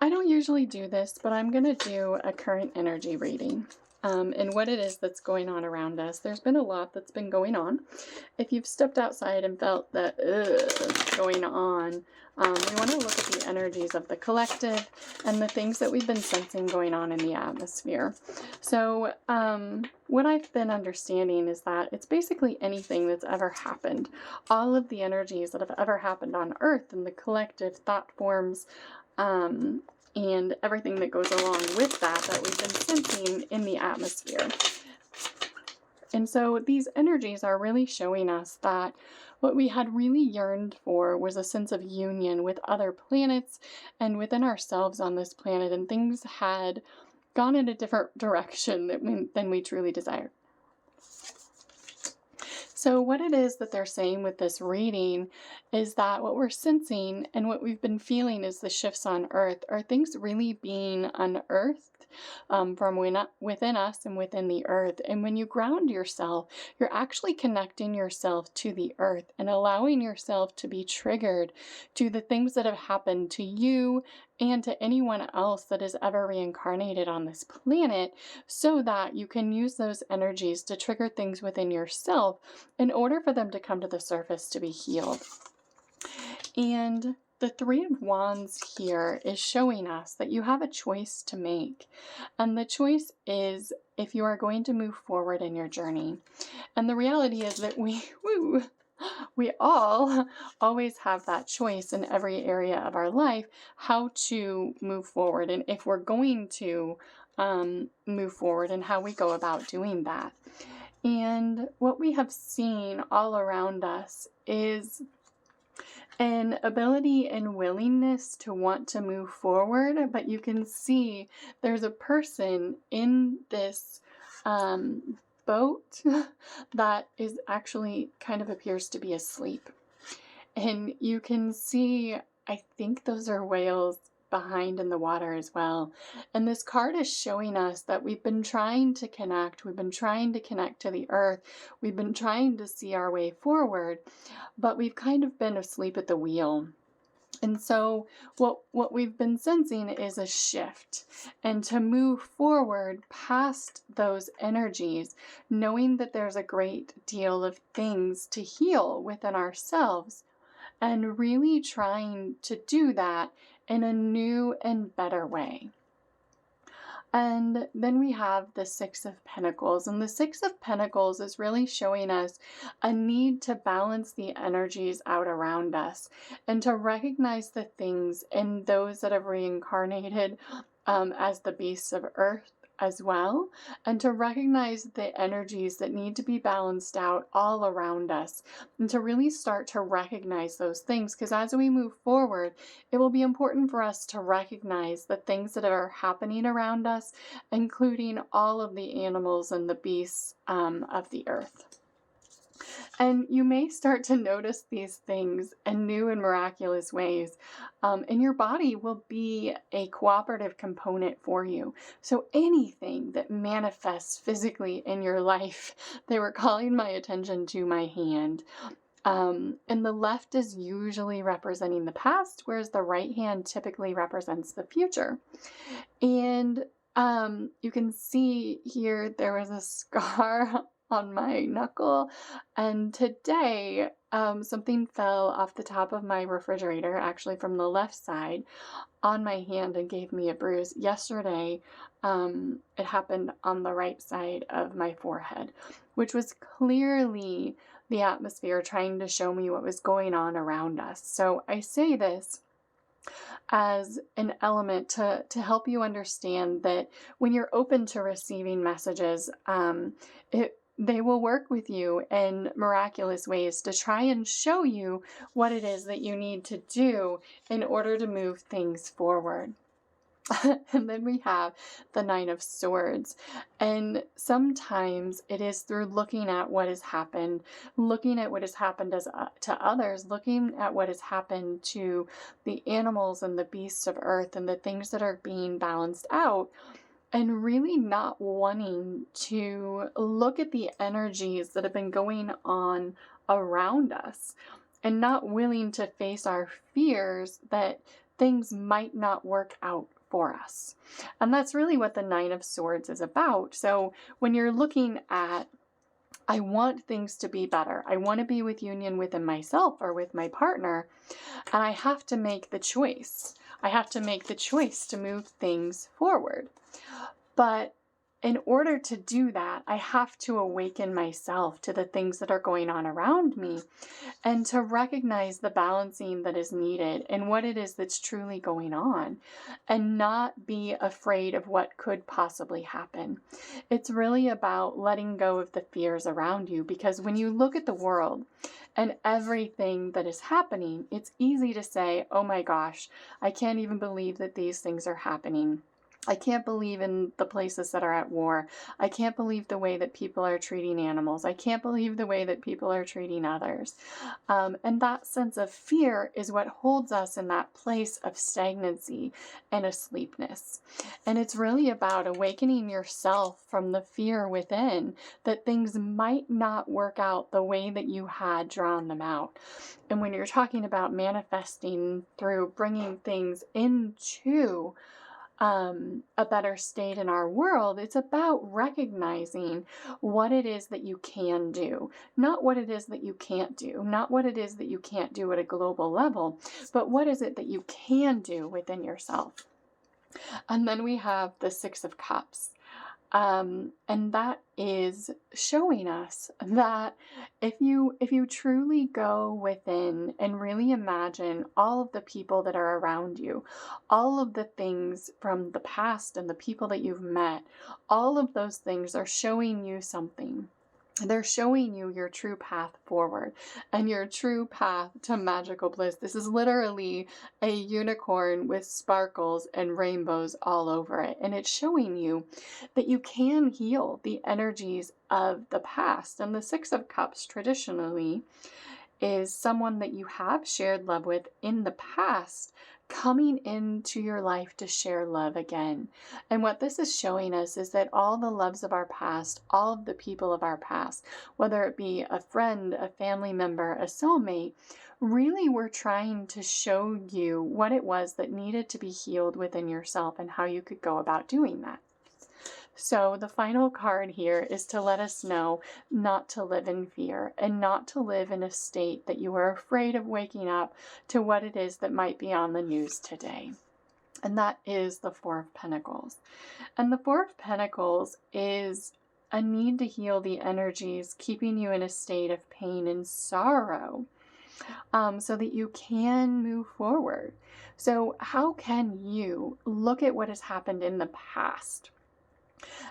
I don't usually do this, but I'm going to do a current energy reading and what it is that's going on around us. There's been a lot that's been going on. If you've stepped outside and felt that going on, we want to look at the energies of the collective and the things that we've been sensing going on in the atmosphere. So what I've been understanding is that it's basically anything that's ever happened. All of the energies that have ever happened on Earth and the collective thought forms, and everything that goes along with that we've been sensing in the atmosphere. And so these energies are really showing us that what we had really yearned for was a sense of union with other planets and within ourselves on this planet, and things had gone in a different direction than we truly desired. So what it is that they're saying with this reading is that what we're sensing and what we've been feeling is the shifts on Earth are things really being unearthed from within us and within the Earth. And when you ground yourself, you're actually connecting yourself to the Earth and allowing yourself to be triggered to the things that have happened to you and to anyone else that has ever reincarnated on this planet, so that you can use those energies to trigger things within yourself in order for them to come to the surface to be healed. And the Three of Wands here is showing us that you have a choice to make. And the choice is if you are going to move forward in your journey. And the reality is that we all always have that choice in every area of our life, how to move forward and if we're going to move forward and how we go about doing that. And what we have seen all around us is an ability and willingness to want to move forward, but you can see there's a person in this boat that is actually kind of appears to be asleep. And you can see, I think those are whales behind in the water as well. And this card is showing us that we've been trying to connect. We've been trying to connect to the Earth. We've been trying to see our way forward, but we've kind of been asleep at the wheel. And so what we've been sensing is a shift, and to move forward past those energies, knowing that there's a great deal of things to heal within ourselves, and really trying to do that in a new and better way. And then we have the Six of Pentacles, and the Six of Pentacles is really showing us a need to balance the energies out around us and to recognize the things in those that have reincarnated as the beasts of Earth as well, and to recognize the energies that need to be balanced out all around us, and to really start to recognize those things, because as we move forward, it will be important for us to recognize the things that are happening around us, including all of the animals and the beasts of the earth. And you may start to notice these things in new and miraculous ways. And your body will be a cooperative component for you. So anything that manifests physically in your life, they were calling my attention to my hand. And the left is usually representing the past, whereas the right hand typically represents the future. And you can see here there was a scar on my knuckle, and today something fell off the top of my refrigerator, actually from the left side, on my hand and gave me a bruise. Yesterday it happened on the right side of my forehead, which was clearly the atmosphere trying to show me what was going on around us. So I say this as an element to help you understand that when you're open to receiving messages, they will work with you in miraculous ways to try and show you what it is that you need to do in order to move things forward. And then we have the Nine of Swords. And sometimes it is through looking at what has happened, looking at what has happened to others, looking at what has happened to the animals and the beasts of earth and the things that are being balanced out, and really not wanting to look at the energies that have been going on around us, and not willing to face our fears that things might not work out for us. And that's really what the Nine of Swords is about. So when you're looking at, I want things to be better, I want to be with union within myself or with my partner, and I have to make the choice. I have to make the choice to move things forward. But in order to do that, I have to awaken myself to the things that are going on around me and to recognize the balancing that is needed and what it is that's truly going on, and not be afraid of what could possibly happen. It's really about letting go of the fears around you, because when you look at the world and everything that is happening, it's easy to say, oh my gosh, I can't even believe that these things are happening. I can't believe in the places that are at war. I can't believe the way that people are treating animals. I can't believe the way that people are treating others. And that sense of fear is what holds us in that place of stagnancy and asleepness. And it's really about awakening yourself from the fear within that things might not work out the way that you had drawn them out. And when you're talking about manifesting through bringing things into a better state in our world, it's about recognizing what it is that you can do, not what it is that you can't do, not what it is that you can't do at a global level, but what is it that you can do within yourself. And then we have the Six of Cups. And that is showing us that if you truly go within and really imagine all of the people that are around you, all of the things from the past and the people that you've met, all of those things are showing you something. They're showing you your true path forward and your true path to magical bliss. This is literally a unicorn with sparkles and rainbows all over it. And it's showing you that you can heal the energies of the past. And the Six of Cups traditionally is someone that you have shared love with in the past coming into your life to share love again. And what this is showing us is that all the loves of our past, all of the people of our past, whether it be a friend, a family member, a soulmate, really were trying to show you what it was that needed to be healed within yourself and how you could go about doing that. So the final card here is to let us know not to live in fear and not to live in a state that you are afraid of waking up to what it is that might be on the news today. And that is the Four of Pentacles. And the Four of Pentacles is a need to heal the energies keeping you in a state of pain and sorrow, so that you can move forward. So how can you look at what has happened in the past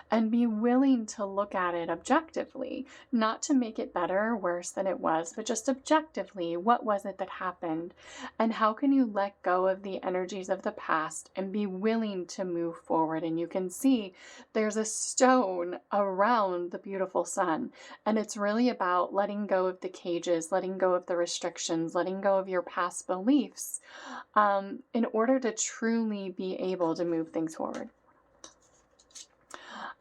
and be willing to look at it objectively, not to make it better or worse than it was, but just objectively, what was it that happened? And how can you let go of the energies of the past and be willing to move forward? And you can see there's a stone around the beautiful sun. And it's really about letting go of the cages, letting go of the restrictions, letting go of your past beliefs, in order to truly be able to move things forward.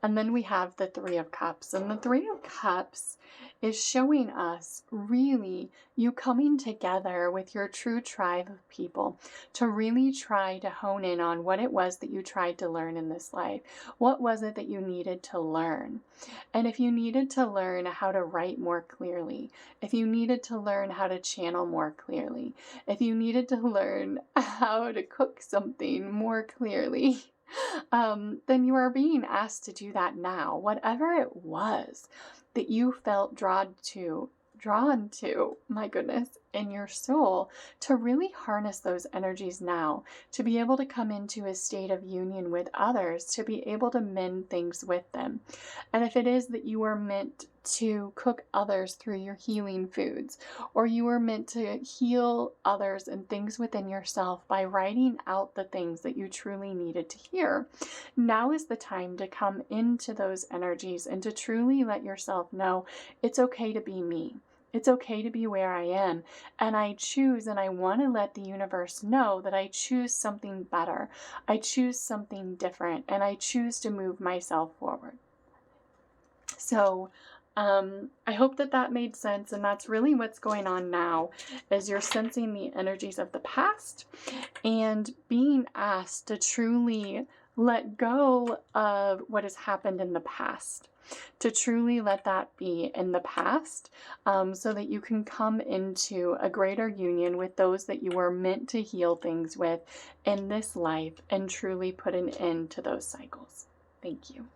And then we have the Three of Cups. And the Three of Cups is showing us really you coming together with your true tribe of people to really try to hone in on what it was that you tried to learn in this life. What was it that you needed to learn? And if you needed to learn how to write more clearly, if you needed to learn how to channel more clearly, if you needed to learn how to cook something more clearly, then you are being asked to do that now. Whatever it was that you felt drawn to, my goodness, in your soul, to really harness those energies now, to be able to come into a state of union with others, to be able to mend things with them. And if it is that you are meant to cook others through your healing foods, or you are meant to heal others and things within yourself by writing out the things that you truly needed to hear, now is the time to come into those energies and to truly let yourself know it's okay to be me. It's okay to be where I am, and I choose, and I want to let the universe know that I choose something better. I choose something different, and I choose to move myself forward. So I hope that that made sense, and that's really what's going on now, is you're sensing the energies of the past and being asked to truly let go of what has happened in the past, to truly let that be in the past, so that you can come into a greater union with those that you were meant to heal things with in this life and truly put an end to those cycles. Thank you.